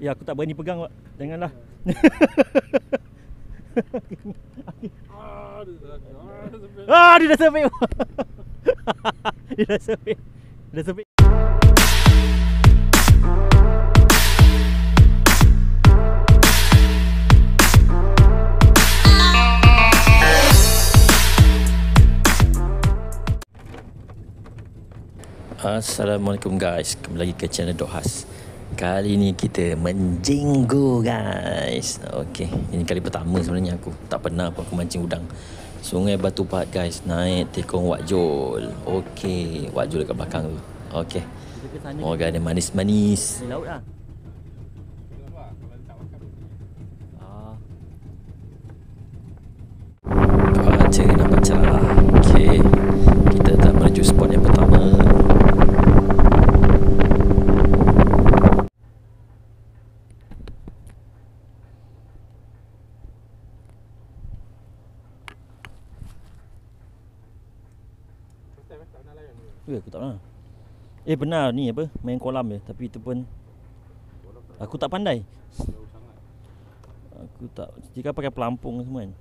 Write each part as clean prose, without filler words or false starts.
Ya, aku tak berani pegang, Pak. Janganlah. Dia dah sepik. Dia dah sepik. Dah sepik. Assalamualaikum guys, kembali lagi ke channel Dohas. Kali ni kita menjinggu guys. Okey, ini kali pertama sebenarnya aku. Tak pernah apa aku mancing udang. Sungai Batu Pahat guys, naik tekong Wak Jol. Okey, Wak Jol dekat belakang tu. Okey. Moga ada manis-manis. Di laut lah. Cuaca nampak cerah. Okey, kita dah menuju spot yang pertama. Aku tak pernah. Benar ni apa, main kolam je. Tapi itu pun aku tak pandai. Aku tak, jika pakai pelampung semua kan.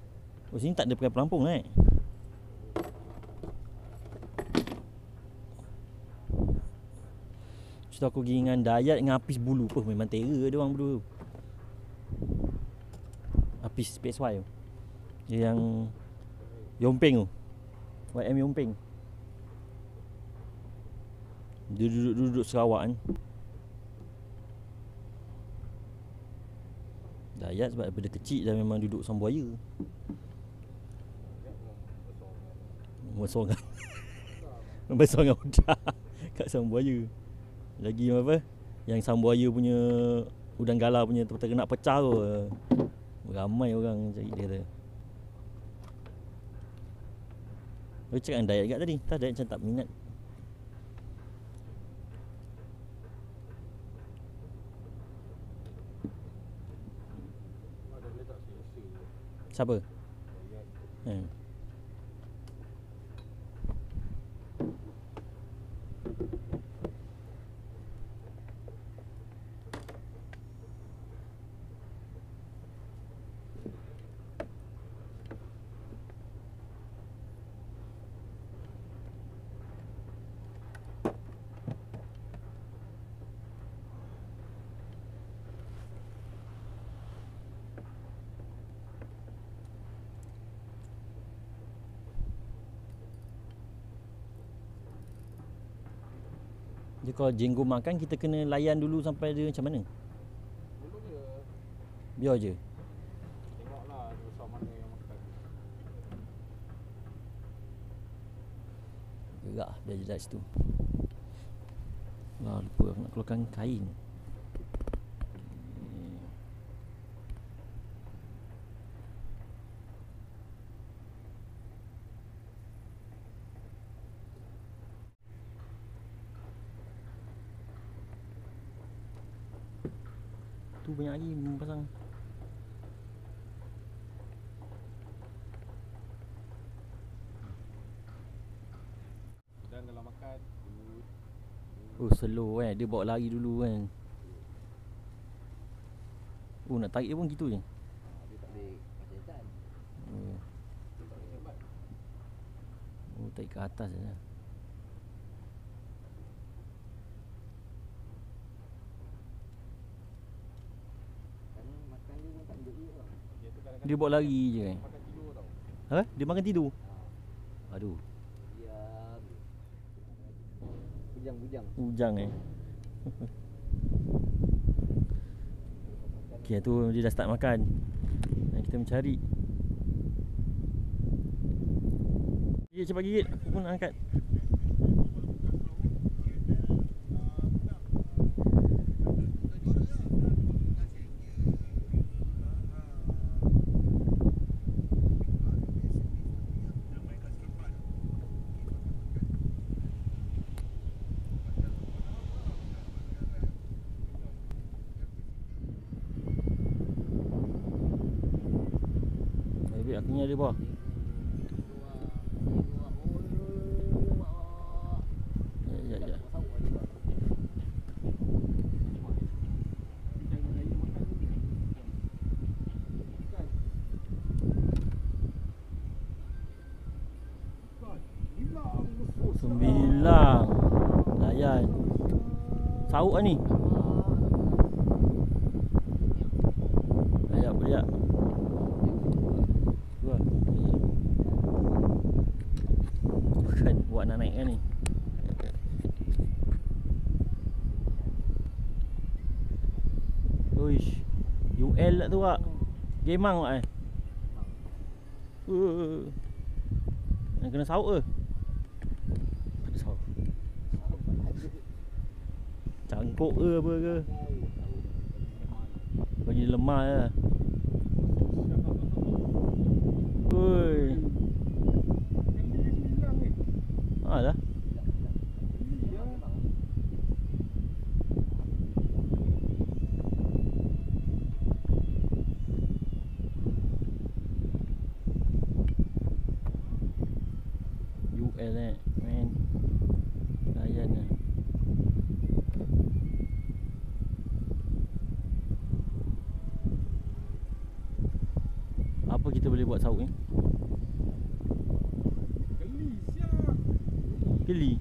Oh, sini tak ada pakai pelampung kan. Lepas tu aku pergi dengan Dayat dengan Apis Bulu pun. Memang terror dia orang berdua. Apis PSY tu, yang Yompeng tu, YM Yompeng. Dia duduk Sarawak kan. Dayat sebab daripada kecil dah memang duduk Sambuaya. Besar kan. Besar dengan udang kat Sambuaya. Lagi apa, yang Sambuaya punya udang galah punya terkena pecah tu. Ramai orang cari dia tu. Aku cakap dengan Dayat kat tadi. Tak, Dayat macam tak minat. Siapa? Dia kalau jenggo makan, kita kena layan dulu sampai dia macam mana? Belum je. Biar je. Tengoklah besar mana yang makan. Gerak dia je kat situ. Wah, lupa aku nak keluarkan kain. Tu banyak lagi pasang. Dan kalau makan Oh, slow kan. Dia bawa lari dulu kan. Oh, nak tarik dia pun gitu je. dia tak boleh macam ikan. Oh, tarik ke atas je. Makan dia pun tak duduk je tau. Dia bawa lari je kan. Makan tidur tau. Ha? Dia makan tidur? Aduh. Diam. Bujang-bujang. Ujang Okay, tu dia dah start makan. Dan kita mencari. Gigit, cepat gigit. Aku pun nak angkat. Akunya ada bawah. Ya. Sauk lah ni. Ayap beriak. Wah, bukan buat nak naik kan ni. Uish, UL lah tu wak. Gemang wak Nak kena sauk ke? Sauk. Cangkuk ke apa ke? Bagi dia lemah je. Ui. Alah. UL man. Layan lah. Apa kita boleh buat sauk ni? Geli siap. Geli?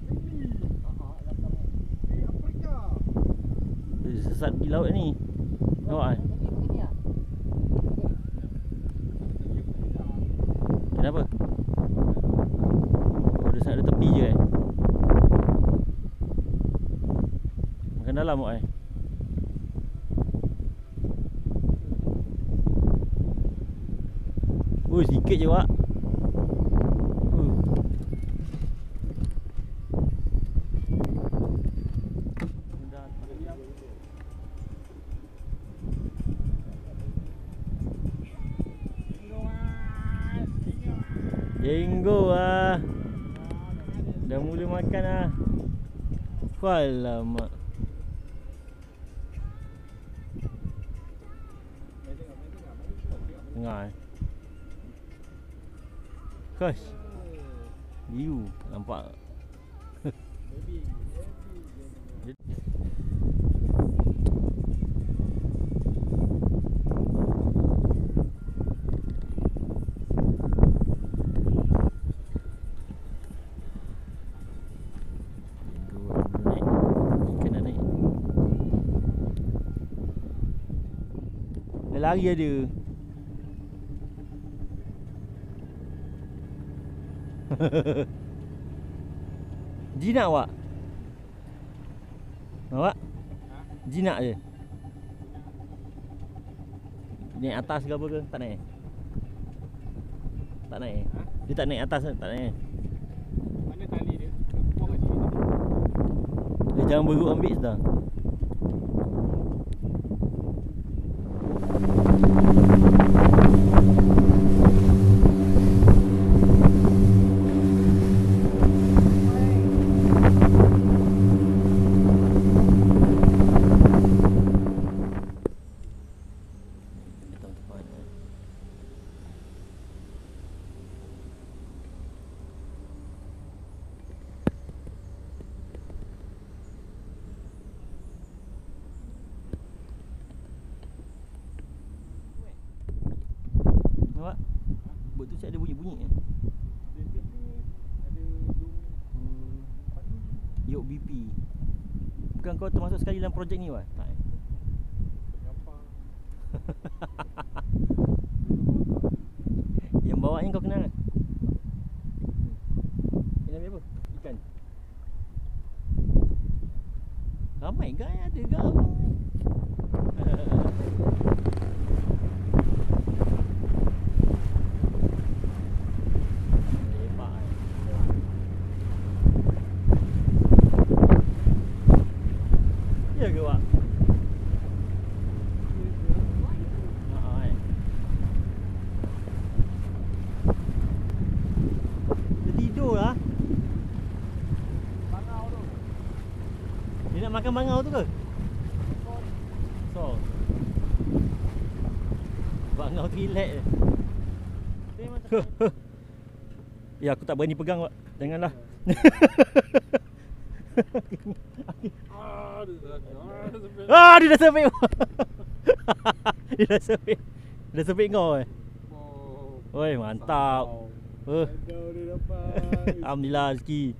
Afrika. Dia sesat pergi laut ni. Nampak kan? Kenapa? Oh, dia sat ada tepi je makan dalam wak sikit je wak. Jenggo ah. Dah mula makan ah. Alamak. Tengah Gosh. Liu nampak. Lari ada. Jinak wak. Awak? Jinak je. Naik atas ke apa ke? Tak naik. Tak naik. Dia tak naik atas ke? Tak naik. Mana tali dia? Buang kat sini. Dia jangan beruk ambil dah. Nampak? Bot tu ada bunyi-bunyi kan? Ada Yok BP. Bukan kau termasuk sekali dalam projek ni wah? Tak eh? gampang. Yang bawanya kau kenal kan? Ini ambil apa? Ikan. Ramai kan ada ke abang ni? Ya ke Wak? Dia tidur lah. Bangau tu. Dia nak makan bangau tu ke? So bangau tu relax je. Ya aku tak berani pegang Wak. Janganlah. Dia dah sepik. Dia dah sepik. Dah sepik kau eh. Oi, mantap. Dia dapat. Alhamdulillah rezeki.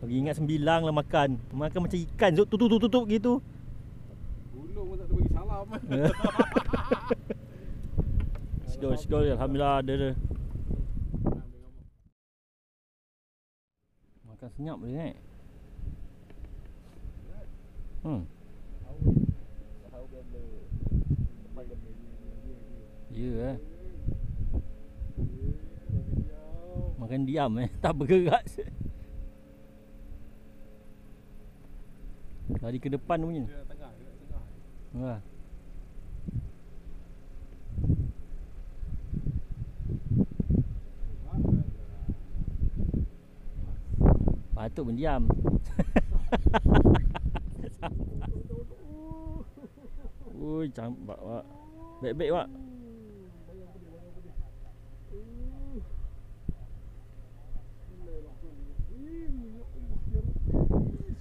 Bagi ingat 9 lah makan. Makan macam ikan tutup gitu. Gulung pun tak ada bagi salam. Skol. Alhamdulillah ada dah. Makan senyap boleh naik. Ya makan diam tak bergerak. Lari ke depan punya. Dia tengah. Wah. Patut pun diam. Ui, campak Wak. Baik-baik Wak.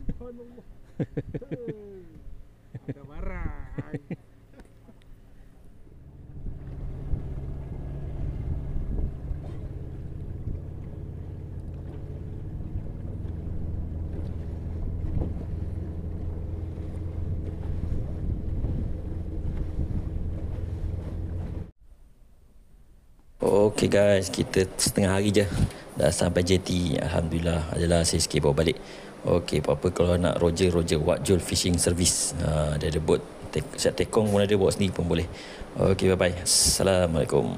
Subhanallah. Ada barang. Okay guys, kita setengah hari je dah sampai JT. Alhamdulillah adalah saya sikit bawa balik. Okay, apa-apa kalau nak Roger Wat Jol Fishing Service, dia ada bot siap tekong pun ada, bawa sendiri pun boleh. Okay, bye bye. Assalamualaikum.